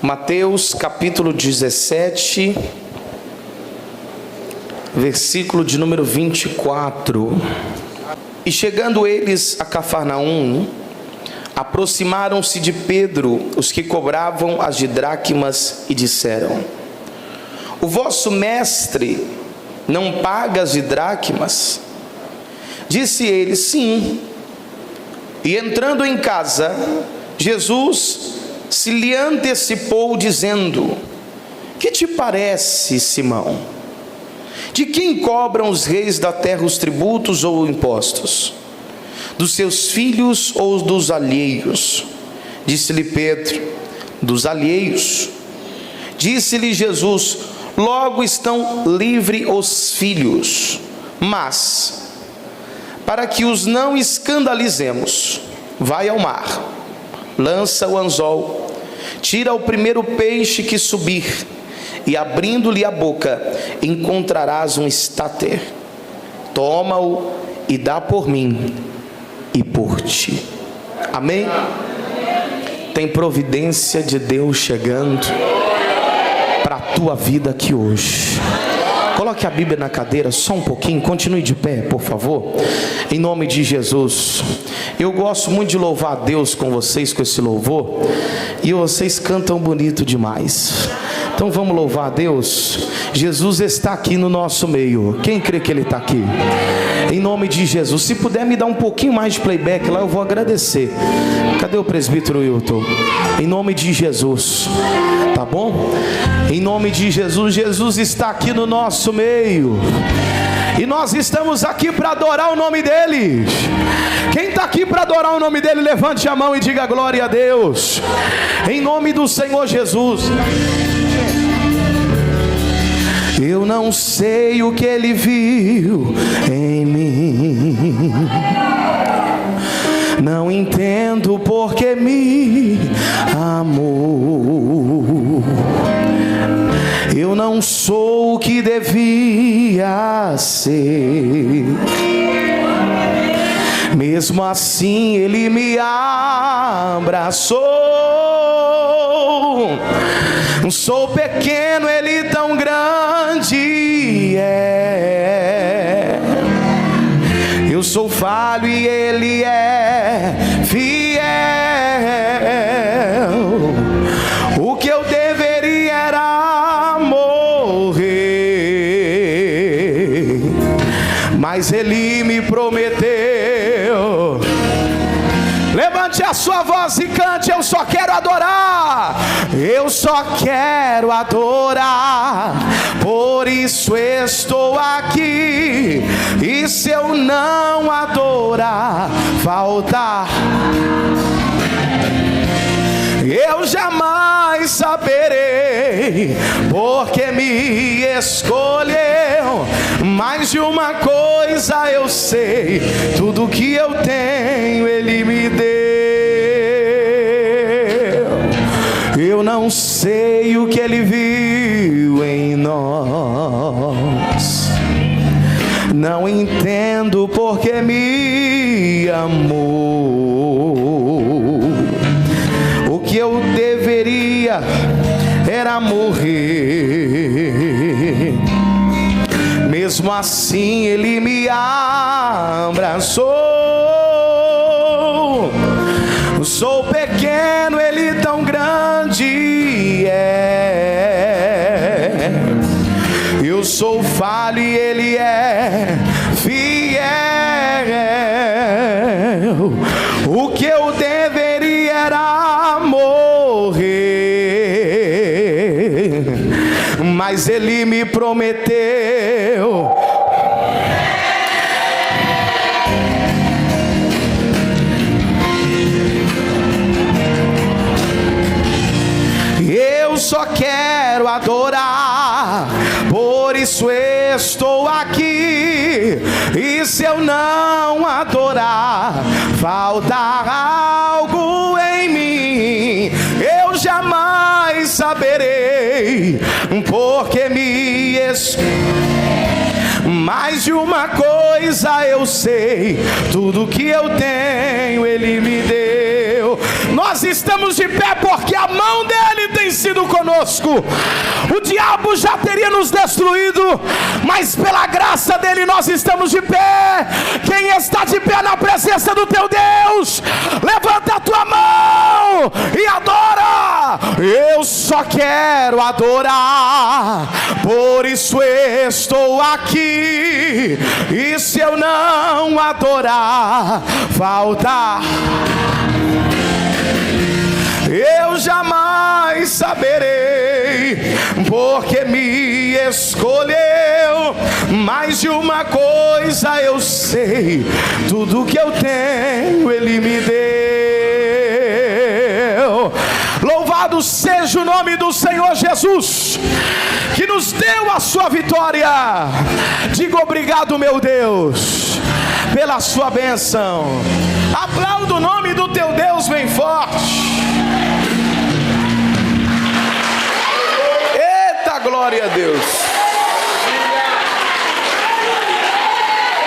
Mateus capítulo 17, versículo de número 24. E chegando eles a Cafarnaum, aproximaram-se de Pedro os que cobravam as dracmas e disseram: o vosso mestre não paga as dracmas? Disse ele: sim. E entrando em casa, Jesus se lhe antecipou, dizendo: que te parece, Simão? De quem cobram os reis da terra os tributos ou impostos? Dos seus filhos ou dos alheios? Disse-lhe Pedro: dos alheios. Disse-lhe Jesus: logo estão livres os filhos. Mas, para que os não escandalizemos, vai ao mar, lança o anzol, tira o primeiro peixe que subir, e abrindo-lhe a boca, encontrarás um estáter. Toma-o e dá por mim e por ti. Amém? Tem providência de Deus chegando para a tua vida aqui hoje. Coloque a Bíblia na cadeira só um pouquinho, continue de pé, por favor, em nome de Jesus. Eu gosto muito de louvar a Deus com vocês, com esse louvor, e vocês cantam bonito demais. Então vamos louvar a Deus. Jesus está aqui no nosso meio. Quem crê que Ele está aqui? Em nome de Jesus. Se puder me dar um pouquinho mais de playback lá, eu vou agradecer. Cadê o presbítero Wilton? Em nome de Jesus, tá bom? Em nome de Jesus. Jesus está aqui no nosso meio, e nós estamos aqui para adorar o nome dEle. Quem está aqui para adorar o nome dEle, levante a mão e diga glória a Deus. Em nome do Senhor Jesus. Eu não sei o que Ele viu em mim, não entendo porque me amou. Eu não sou o que devia ser, mesmo assim Ele me abraçou. Sou pequeno, Ele tão grande é. Eu sou falho e Ele é fiel. O que eu deveria era morrer, mas Ele me prometeu. Levante a sua voz e cante: eu só quero adorar, eu só quero adorar, por isso estou aqui. E se eu não adorar, faltar, eu jamais saberei, porque me escolheu. Mais de uma coisa eu sei, tudo que eu tenho Ele me deu. Eu não sei o que Ele viu em nós, não entendo porque me amou. O que eu deveria era morrer, mesmo assim Ele me abraçou. Sou pequeno, Ele tão grande é. Eu sou falho e Ele é fiel. O que eu deveria era morrer, mas Ele me prometeu. Eu só quero adorar, por isso estou aqui. E se eu não adorar, faltar algo em mim, eu jamais saberei, porque me mais de uma coisa eu sei, tudo que eu tenho Ele me deu. Nós estamos de pé porque a mão dEle tem sido conosco, o diabo já teria nos destruído, mas pela graça dele nós estamos de pé. Quem está de pé na presença do teu Deus, levanta a tua mão e adora. Eu só quero adorar, por isso estou aqui, e se eu não adorar, falta eu jamais saberei, porque me escolheu. Mais de uma coisa eu sei, tudo que eu tenho Ele me deu. Louvado seja o nome do Senhor Jesus, que nos deu a sua vitória. Diga obrigado, meu Deus, pela sua bênção. Aplauda o nome do teu Deus bem forte. Eita, glória a Deus.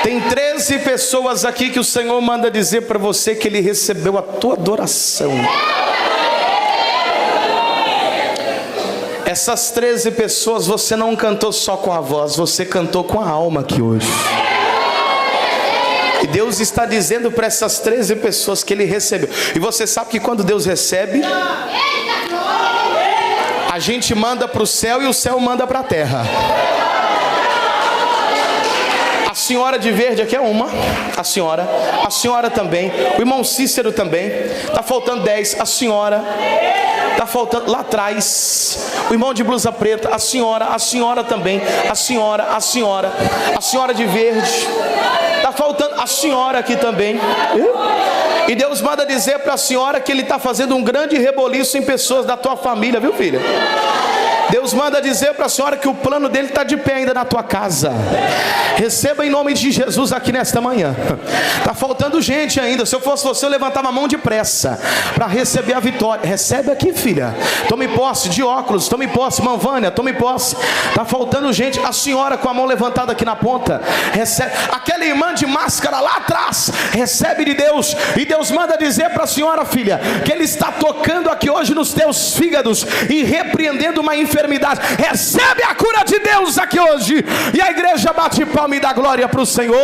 Tem 13 pessoas aqui que o Senhor manda dizer para você que Ele recebeu a tua adoração. Essas 13 pessoas, você não cantou só com a voz, você cantou com a alma aqui hoje. E Deus está dizendo para essas 13 pessoas que Ele recebeu. E você sabe que quando Deus recebe, a gente manda para o céu e o céu manda para a terra. A senhora de verde aqui é uma, a senhora também, o irmão Cícero também, está faltando 10, a senhora, está faltando lá atrás, o irmão de blusa preta, a senhora também, a senhora de verde, está faltando a senhora aqui também. E Deus manda dizer para a senhora que Ele está fazendo um grande reboliço em pessoas da tua família, viu, filha? Deus manda dizer para a senhora que o plano dele está de pé ainda na tua casa. Receba em nome de Jesus aqui nesta manhã. Está faltando gente ainda. Se eu fosse você, eu levantava a mão depressa para receber a vitória. Recebe aqui, filha. Tome posse de óculos, tome posse, irmã Vânia, tome posse. Está faltando gente. A senhora com a mão levantada aqui na ponta, recebe. Aquela irmã de máscara lá atrás, recebe de Deus. E Deus manda dizer para a senhora, filha, que Ele está tocando aqui hoje nos teus fígados e repreendendo uma enfermidade. Recebe a cura de Deus aqui hoje. E a igreja bate palma e dá glória para o Senhor.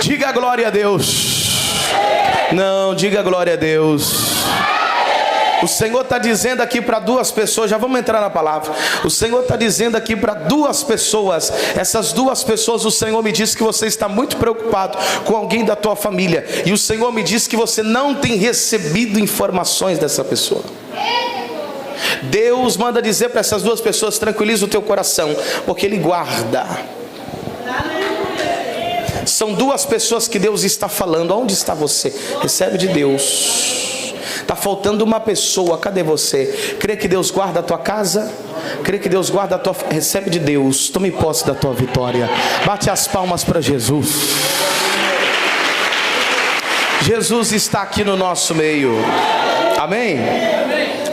Diga glória a Deus. Não, diga glória a Deus. O Senhor está dizendo aqui para duas pessoas, já vamos entrar na palavra. O Senhor está dizendo aqui para duas pessoas. Essas duas pessoas, o Senhor me disse que você está muito preocupado com alguém da tua família. E o Senhor me disse que você não tem recebido informações dessa pessoa. Deus manda dizer para essas duas pessoas: tranquiliza o teu coração, porque Ele guarda. São duas pessoas que Deus está falando. Onde está você? Recebe de Deus. Está faltando uma pessoa, cadê você? Crê que Deus guarda a tua casa? Crê que Deus guarda a tua... Recebe de Deus, tome posse da tua vitória. Bate as palmas para Jesus. Jesus está aqui no nosso meio. Amém?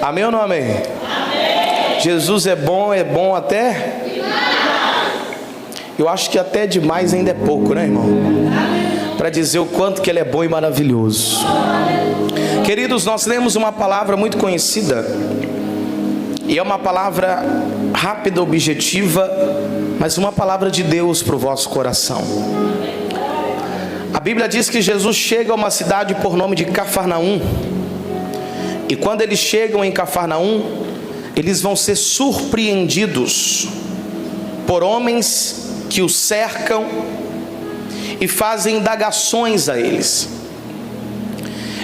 Amém ou não amém? Amém. Jesus é bom até... Eu acho que até demais ainda é pouco, né, irmão? Para dizer o quanto que Ele é bom e maravilhoso. Queridos, nós lemos uma palavra muito conhecida, e é uma palavra rápida, objetiva, mas uma palavra de Deus para o vosso coração. A Bíblia diz que Jesus chega a uma cidade por nome de Cafarnaum, e quando eles chegam em Cafarnaum, eles vão ser surpreendidos por homens que os cercam e fazem indagações a eles.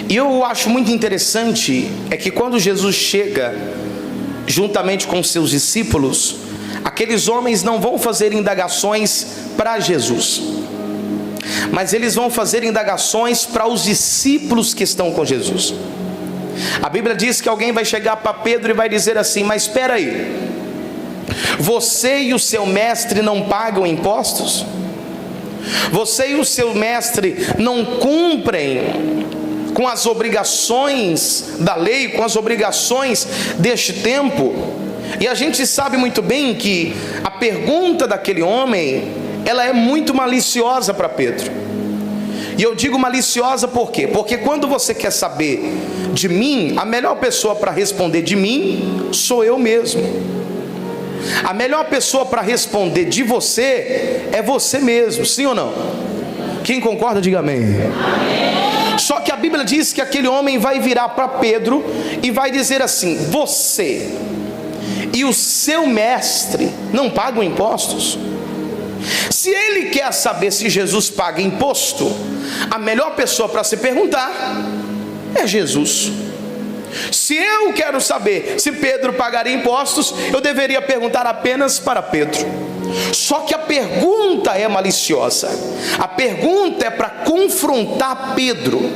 E eu acho muito interessante é que quando Jesus chega juntamente com seus discípulos, aqueles homens não vão fazer indagações para Jesus, mas eles vão fazer indagações para os discípulos que estão com Jesus. A Bíblia diz que alguém vai chegar para Pedro e vai dizer assim: mas espera aí, você e o seu mestre não pagam impostos? Você e o seu mestre não cumprem com as obrigações da lei, com as obrigações deste tempo? E a gente sabe muito bem que a pergunta daquele homem, ela é muito maliciosa para Pedro. E eu digo maliciosa por quê? Porque quando você quer saber de mim, a melhor pessoa para responder de mim sou eu mesmo. A melhor pessoa para responder de você é você mesmo, sim ou não? Quem concorda, diga amém. Amém. Só que a Bíblia diz que aquele homem vai virar para Pedro e vai dizer assim: você e o seu mestre não pagam impostos? Se ele quer saber se Jesus paga imposto, a melhor pessoa para se perguntar é Jesus. Se eu quero saber se Pedro pagaria impostos, eu deveria perguntar apenas para Pedro. Só que a pergunta é maliciosa. A pergunta é para confrontar Pedro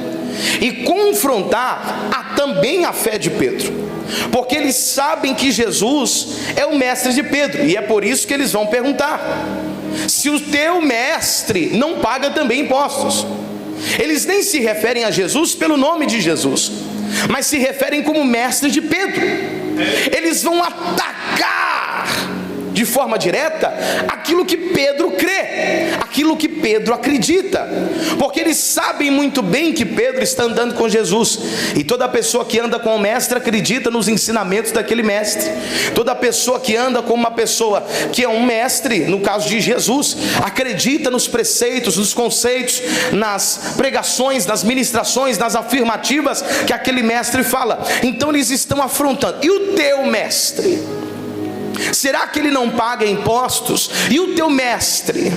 e confrontar também a fé de Pedro, porque eles sabem que Jesus é o mestre de Pedro, e é por isso que eles vão perguntar: se o teu mestre não paga também impostos? Eles nem se referem a Jesus pelo nome de Jesus, mas se referem como mestre de Pedro. Eles vão atacar de forma direta aquilo que Pedro crê, aquilo que Pedro acredita, porque eles sabem muito bem que Pedro está andando com Jesus, e toda pessoa que anda com o mestre acredita nos ensinamentos daquele mestre. Toda pessoa que anda com uma pessoa que é um mestre, no caso de Jesus, acredita nos preceitos, nos conceitos, nas pregações, nas ministrações, nas afirmativas que aquele mestre fala. Então eles estão afrontando: e o teu mestre? Será que ele não paga impostos? E o teu mestre?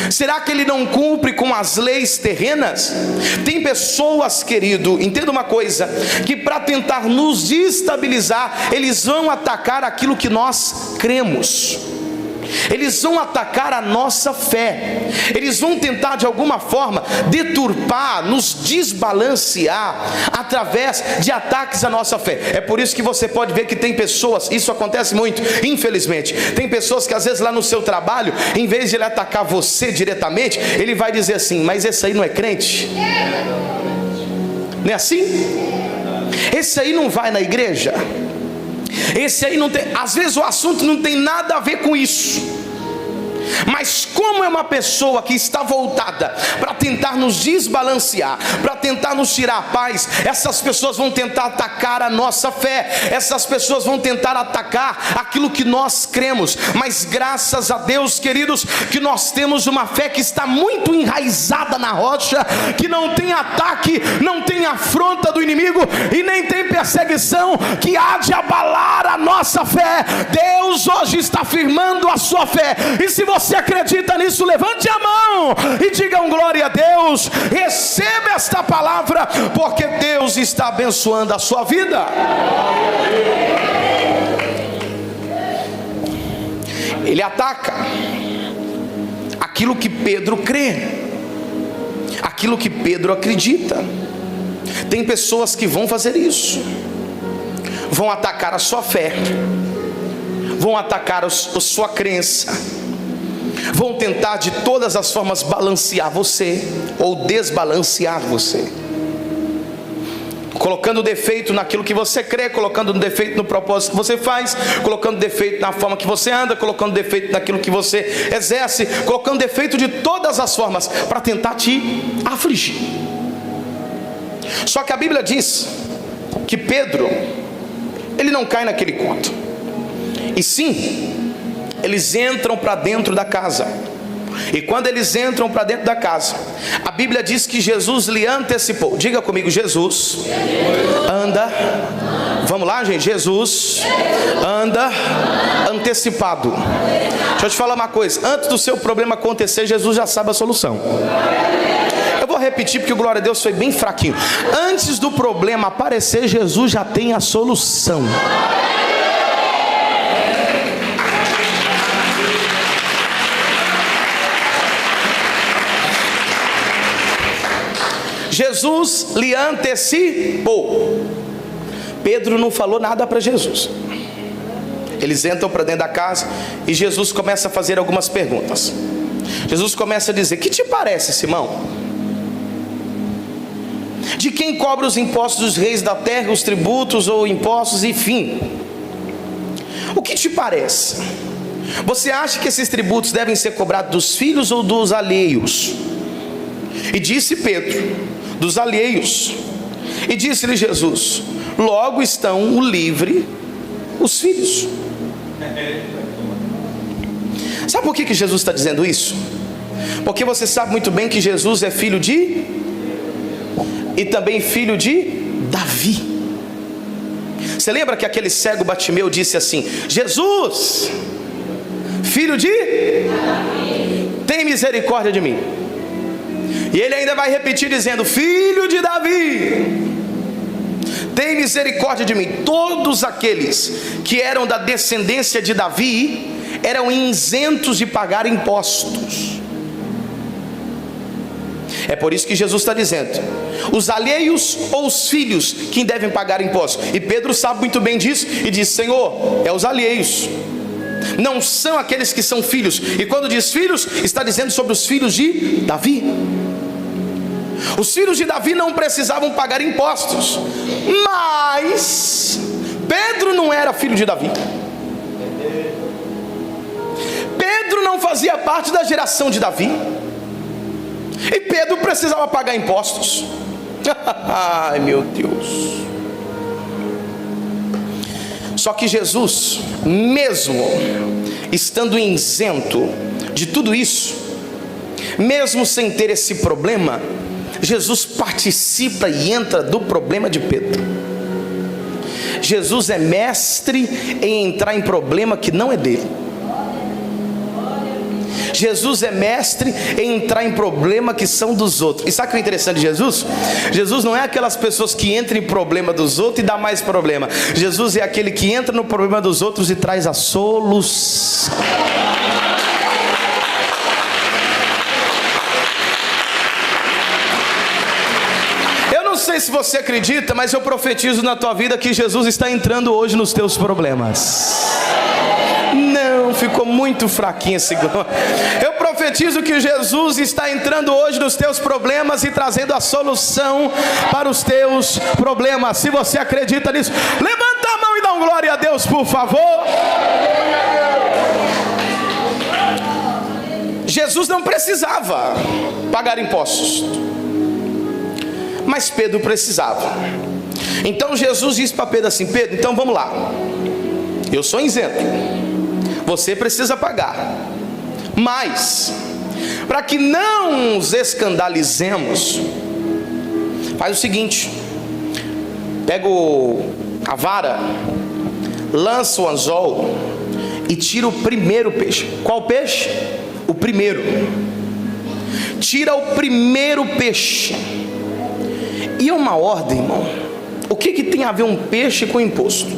Será que ele não cumpre com as leis terrenas? Tem pessoas, querido, entenda uma coisa, que para tentar nos desestabilizar, eles vão atacar aquilo que nós cremos. Eles vão atacar a nossa fé. Eles vão tentar de alguma forma deturpar, nos desbalancear através de ataques à nossa fé. É por isso que você pode ver que tem pessoas, isso acontece muito, infelizmente. Tem pessoas que às vezes lá no seu trabalho, em vez de ele atacar você diretamente, ele vai dizer assim: mas esse aí não é crente? Não é assim? Esse aí não vai na igreja? Esse aí não tem, às vezes o assunto não tem nada a ver com isso, mas como é uma pessoa que está voltada para tentar nos desbalancear, para tentar nos tirar a paz, essas pessoas vão tentar atacar a nossa fé, essas pessoas vão tentar atacar aquilo que nós cremos. Mas graças a Deus, queridos, que nós temos uma fé que está muito enraizada na rocha, que não tem ataque, não tem afronta do inimigo e nem tem perseguição que há de abalar a nossa fé. Deus hoje está firmando a sua fé, e se você acredita nisso, levante a mão e diga um glória a Deus. Receba esta palavra, porque Deus está abençoando a sua vida. Ele ataca aquilo que Pedro crê, aquilo que Pedro acredita. Tem pessoas que vão fazer isso, vão atacar a sua fé, vão atacar a sua crença, vão tentar de todas as formas balancear você ou desbalancear você, colocando defeito naquilo que você crê, colocando defeito no propósito que você faz, colocando defeito na forma que você anda, colocando defeito naquilo que você exerce, colocando defeito de todas as formas para tentar te afligir. Só que a Bíblia diz que Pedro, ele não cai naquele conto, e sim, eles entram para dentro da casa. E quando eles entram para dentro da casa, a Bíblia diz que Jesus lhe antecipou. Diga comigo: Jesus anda. Vamos lá, gente. Jesus anda antecipado. Deixa eu te falar uma coisa: antes do seu problema acontecer, Jesus já sabe a solução. Eu vou repetir porque o glória a Deus foi bem fraquinho. Antes do problema aparecer, Jesus já tem a solução. Jesus lhe antecipou. Pedro não falou nada para Jesus. Eles entram para dentro da casa e Jesus começa a fazer algumas perguntas. Jesus começa a dizer: que te parece, Simão? De quem cobra os impostos dos reis da terra, os tributos ou impostos, enfim? O que te parece? Você acha que esses tributos devem ser cobrados dos filhos ou dos alheios? E disse Pedro: dos alheios. E disse-lhe Jesus: logo estão livres os filhos. Sabe por que Jesus está dizendo isso? Porque você sabe muito bem que Jesus é filho de, e também filho de Davi. Você lembra que aquele cego Bartimeu disse assim: Jesus, filho de Davi, tem misericórdia de mim. E ele ainda vai repetir dizendo: filho de Davi, tem misericórdia de mim. Todos aqueles que eram da descendência de Davi eram isentos de pagar impostos. É por isso que Jesus está dizendo: os alheios ou os filhos quem devem pagar impostos. E Pedro sabe muito bem disso e diz: Senhor, é os alheios, não são aqueles que são filhos. E quando diz filhos, está dizendo sobre os filhos de Davi. Os filhos de Davi não precisavam pagar impostos, mas Pedro não era filho de Davi. Pedro não fazia parte da geração de Davi, e Pedro precisava pagar impostos. Ai meu Deus. Só que Jesus, mesmo estando isento de tudo isso, mesmo sem ter esse problema, Jesus participa e entra do problema de Pedro. Jesus é mestre em entrar em problema que não é dele. Jesus é mestre em entrar em problema que são dos outros. E sabe o que é interessante de Jesus? Jesus não é aquelas pessoas que entram em problema dos outros e dá mais problema. Jesus é aquele que entra no problema dos outros e traz a solução. Não sei se você acredita, mas eu profetizo na tua vida que Jesus está entrando hoje nos teus problemas. Não, ficou muito fraquinho esse glória. Eu profetizo que Jesus está entrando hoje nos teus problemas e trazendo a solução para os teus problemas. Se você acredita nisso, levanta a mão e dá um glória a Deus, por favor. Jesus não precisava pagar impostos, mas Pedro precisava. Então Jesus disse para Pedro assim: Pedro, então vamos lá, eu sou isento, você precisa pagar, mas para que não nos escandalizemos, faz o seguinte: pega a vara, lança o anzol e tira o primeiro peixe. Qual peixe? O primeiro. Tira o primeiro peixe. E é uma ordem, irmão. O que tem a ver um peixe com imposto?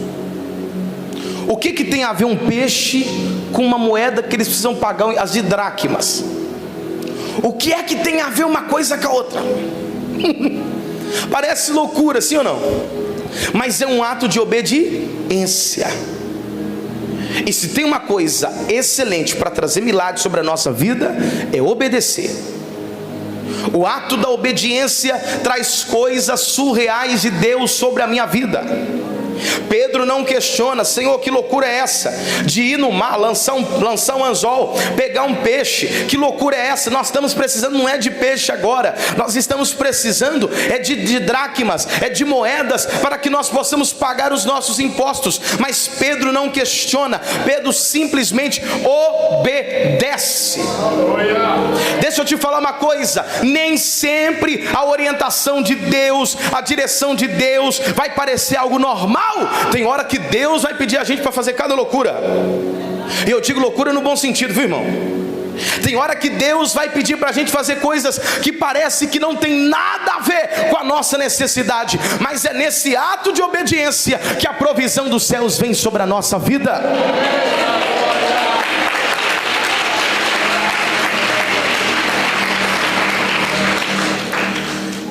O que tem a ver um peixe com uma moeda que eles precisam pagar, as de dracmas? O que é que tem a ver uma coisa com a outra? Parece loucura, sim ou não? Mas é um ato de obediência. E se tem uma coisa excelente para trazer milagre sobre a nossa vida, é obedecer. O ato da obediência traz coisas surreais de Deus sobre a minha vida. Pedro não questiona: Senhor, que loucura é essa de ir no mar, lançar um anzol, pegar um peixe? Que loucura é essa? Nós estamos precisando, não é de peixe agora, nós estamos precisando é de dracmas, é de moedas, para que nós possamos pagar os nossos impostos. Mas Pedro não questiona, Pedro simplesmente obedece. Deixa eu te falar uma coisa: nem sempre a orientação de Deus, a direção de Deus vai parecer algo normal. Tem hora que Deus vai pedir a gente para fazer cada loucura. E eu digo loucura no bom sentido, viu, irmão? Tem hora que Deus vai pedir para a gente fazer coisas que parece que não tem nada a ver com a nossa necessidade, mas é nesse ato de obediência que a provisão dos céus vem sobre a nossa vida.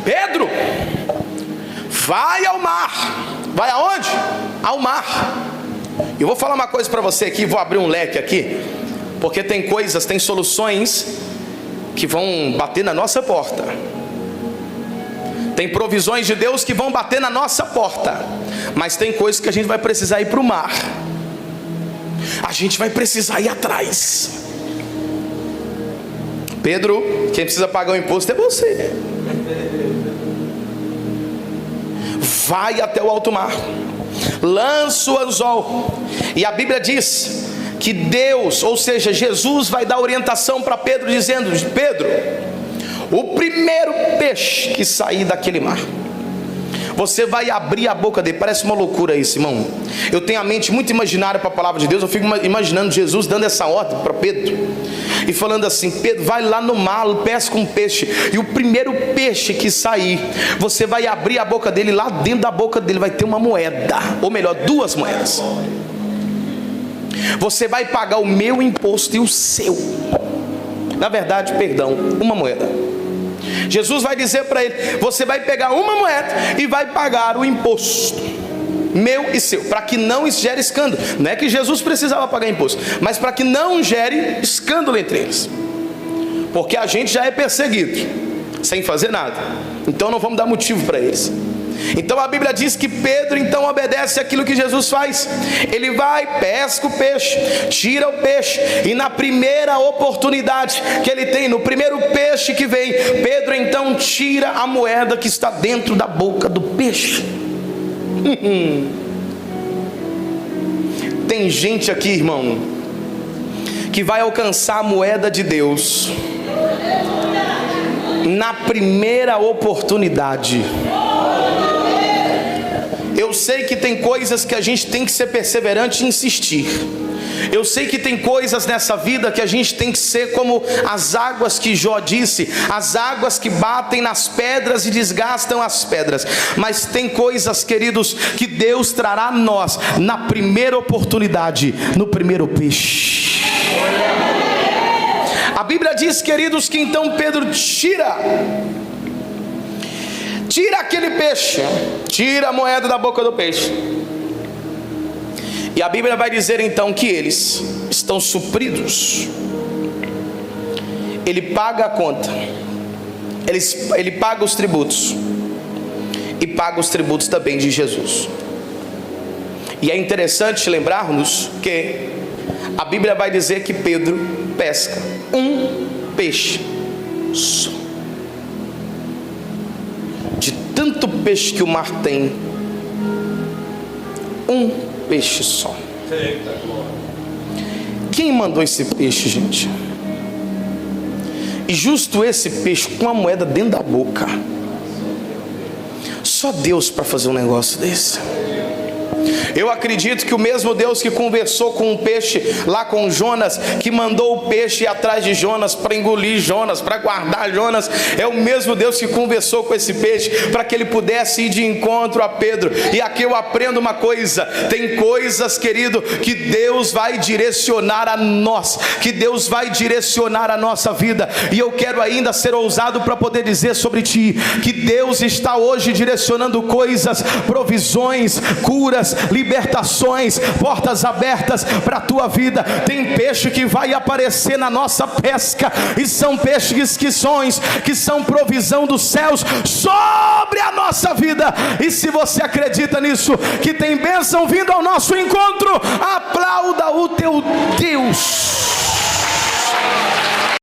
Pedro, vai ao mar. Vai aonde? Ao mar. Eu vou falar uma coisa para você aqui, vou abrir um leque aqui, porque tem coisas, tem soluções que vão bater na nossa porta. Tem provisões de Deus que vão bater na nossa porta, mas tem coisas que a gente vai precisar ir para o mar. A gente vai precisar ir atrás. Pedro, quem precisa pagar o imposto é você. Vai até o alto mar, lança o anzol, e a Bíblia diz que Deus, ou seja, Jesus vai dar orientação para Pedro, dizendo: Pedro, o primeiro peixe que sair daquele mar, você vai abrir a boca dele. Parece uma loucura isso, irmão. Eu tenho a mente muito imaginária para a palavra de Deus. Eu fico imaginando Jesus dando essa ordem para Pedro e falando assim: Pedro, vai lá no mar, pesca um peixe, e o primeiro peixe que sair, você vai abrir a boca dele. Lá dentro da boca dele vai ter uma moeda, ou melhor, 2 moedas. Você vai pagar o meu imposto e o seu. Na verdade, perdão, uma moeda. Jesus vai dizer para ele: você vai pegar uma moeda e vai pagar o imposto, meu e seu, para que não gere escândalo. Não é que Jesus precisava pagar imposto, mas para que não gere escândalo entre eles, porque a gente já é perseguido sem fazer nada, então não vamos dar motivo para eles. Então a Bíblia diz que Pedro então obedece aquilo que Jesus faz. Ele vai, pesca o peixe, tira o peixe, e na primeira oportunidade que ele tem, no primeiro peixe que vem, Pedro então tira a moeda que está dentro da boca do peixe. Tem gente aqui, irmão, que vai alcançar a moeda de Deus na primeira oportunidade. Eu sei que tem coisas que a gente tem que ser perseverante e insistir. Eu sei que tem coisas nessa vida que a gente tem que ser como as águas que Jó disse, as águas que batem nas pedras e desgastam as pedras. Mas tem coisas, queridos, que Deus trará a nós na primeira oportunidade, no primeiro peixe. A Bíblia diz, queridos, que então Pedro tira aquele peixe, tira a moeda da boca do peixe, e a Bíblia vai dizer então que eles estão supridos. Ele paga a conta, ele paga os tributos, e paga os tributos também de Jesus. E é interessante lembrarmos que a Bíblia vai dizer que Pedro pesca um peixe só. De tanto peixe que o mar tem, um peixe só. Quem mandou esse peixe, gente? E justo esse peixe com a moeda dentro da boca. Só Deus para fazer um negócio desse. Eu acredito que o mesmo Deus que conversou com o peixe lá com Jonas, que mandou o peixe ir atrás de Jonas para engolir Jonas, para guardar Jonas, é o mesmo Deus que conversou com esse peixe para que ele pudesse ir de encontro a Pedro. E aqui eu aprendo uma coisa: tem coisas, querido, que Deus vai direcionar a nós, que Deus vai direcionar a nossa vida. E eu quero ainda ser ousado para poder dizer sobre ti, que Deus está hoje direcionando coisas, provisões, curas, libertações, portas abertas para a tua vida. Tem peixe que vai aparecer na nossa pesca, e são peixes que são provisão dos céus sobre a nossa vida. E se você acredita nisso, que tem bênção vindo ao nosso encontro, aplauda o teu Deus.